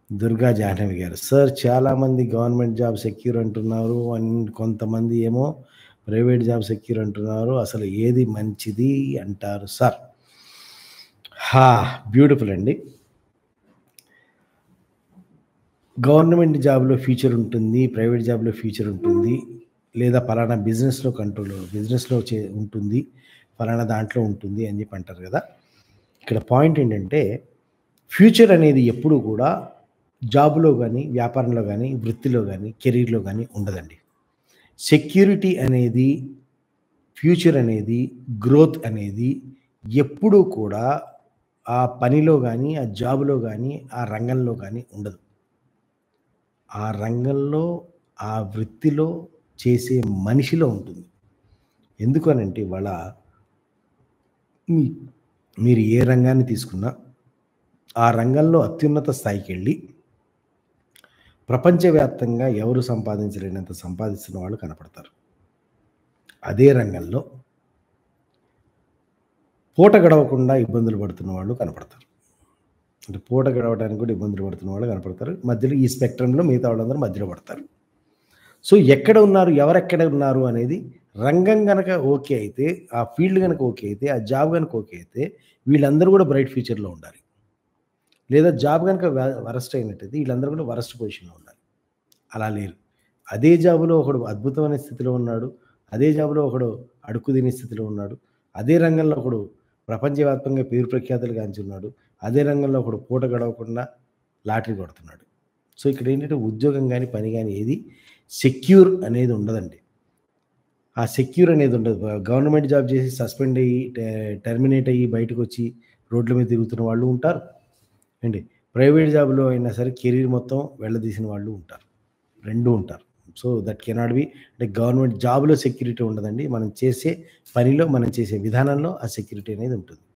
దుర్గా జాహ్నవి గారు. సార్ చాలామంది government job secure అంటున్నారు. కొంతమంది ఏమో ప్రైవేట్ జాబ్ సెక్యూర్ అంటున్నారు. అసలు ఏది మంచిది అంటారు సార్? హా! బ్యూటిఫుల్ అండి. గవర్నమెంట్ జాబ్‌లో ఫ్యూచర్ ఉంటుంది. ప్రైవేట్ జాబ్‌లో ఫ్యూచర్ ఉంటుంది. లేదా పలానా బిజినెస్‌లో ఉంటుంది. పలానా దాంట్లో ఉంటుంది అని చెప్పి అంటారు కదా! ఇక్కడ పాయింట్ ఏంటంటే ఫ్యూచర్ అనేది ఎప్పుడూ కూడా జాబ్‌లో గాని, వ్యాపారంలో గాని, వృత్తిలో గాని, కెరీర్‌లో గాని ఉండదండి. సెక్యూరిటీ అనేది, ఫ్యూచర్ అనేది, గ్రోత్ అనేది ఎప్పుడూ కూడా ఆ పనిలో గాని, ఆ జాబ్‌లో గాని, ఆ రంగంలో గాని ఉండదు. ఆ రంగంలో, ఆ వృత్తిలో చేసే మనిషిలో ఉంటుంది. ఎందుకనంటే ఇవాళ మీ మీరు ఏ రంగాన్ని తీసుకున్నా, ఆ రంగంలో అత్యున్నత స్థాయికెళ్ళి ప్రపంచవ్యాప్తంగా ఎవరు సంపాదించలేనంత సంపాదిస్తున్న వాళ్ళు కనపడతారు. అదే రంగంలో పూట గడవకుండా ఇబ్బందులు పడుతున్న వాళ్ళు కనపడతారు. అంటే పూట గడవడానికి కూడా ఇబ్బందులు పడుతున్న వాళ్ళు కనపడతారు. మధ్యలో ఈ స్పెక్ట్రమ్‌లో మిగతా వాళ్ళందరూ మధ్యలో పడతారు. సో, ఎక్కడ ఉన్నారు, ఎవరెక్కడ ఉన్నారు అనేది రంగం గనక ఓకే అయితే, ఆ ఫీల్డ్ గనక ఓకే అయితే, ఆ జాబ్ గనక ఓకే అయితే, వీళ్ళందరూ కూడా బ్రైట్ ఫ్యూచర్‌లో ఉండాలి. లేదా జాబ్ గనక వరస్ట్ అయినట్టయితే వీళ్ళందరూ కూడా వరస్ట్ పొజిషన్‌లో ఉండాలి. అలా లేరు. అదే జాబ్‌లో ఒకడు అద్భుతమైన స్థితిలో ఉన్నాడు. అదే జాబ్‌లో ఒకడు అడుక్కు తినే స్థితిలో ఉన్నాడు. అదే రంగంలో ఒకడు ప్రపంచవ్యాప్తంగా పేరు ప్రఖ్యాతులు గాంచున్నాడు. అదే రంగంలో ఒకడు పూట గడవకుండా లాటరీ కొడుతున్నాడు. సో, ఇక్కడేంటంటే ఉద్యోగం గాని, పని గాని ఏది సెక్యూర్ అనేది ఉండదండి. ఆ సెక్యూర్ అనేది ఉండదు. గవర్నమెంట్ జాబ్ చేసి సస్పెండ్ అయ్యి, టెర్మినేట్ అయ్యి బయటకొచ్చి రోడ్ల మీద తిరుగుతున్న వాళ్ళు ఉంటారు. ఏండి ప్రైవేట్ జాబ్‌లో అయినా సరే కెరీర్ మొత్తం వెళ్ళదీసిన వాళ్ళు ఉంటారు. 2 ఉంటారు. సో, దట్ కెనాట్ బి అంటే గవర్నమెంట్ జాబ్‌లో సెక్యూరిటీ ఉండదండి. మనం చేసే పనిలో, మనం చేసే విధానంలో ఆ సెక్యూరిటీ అనేది ఉంటుంది.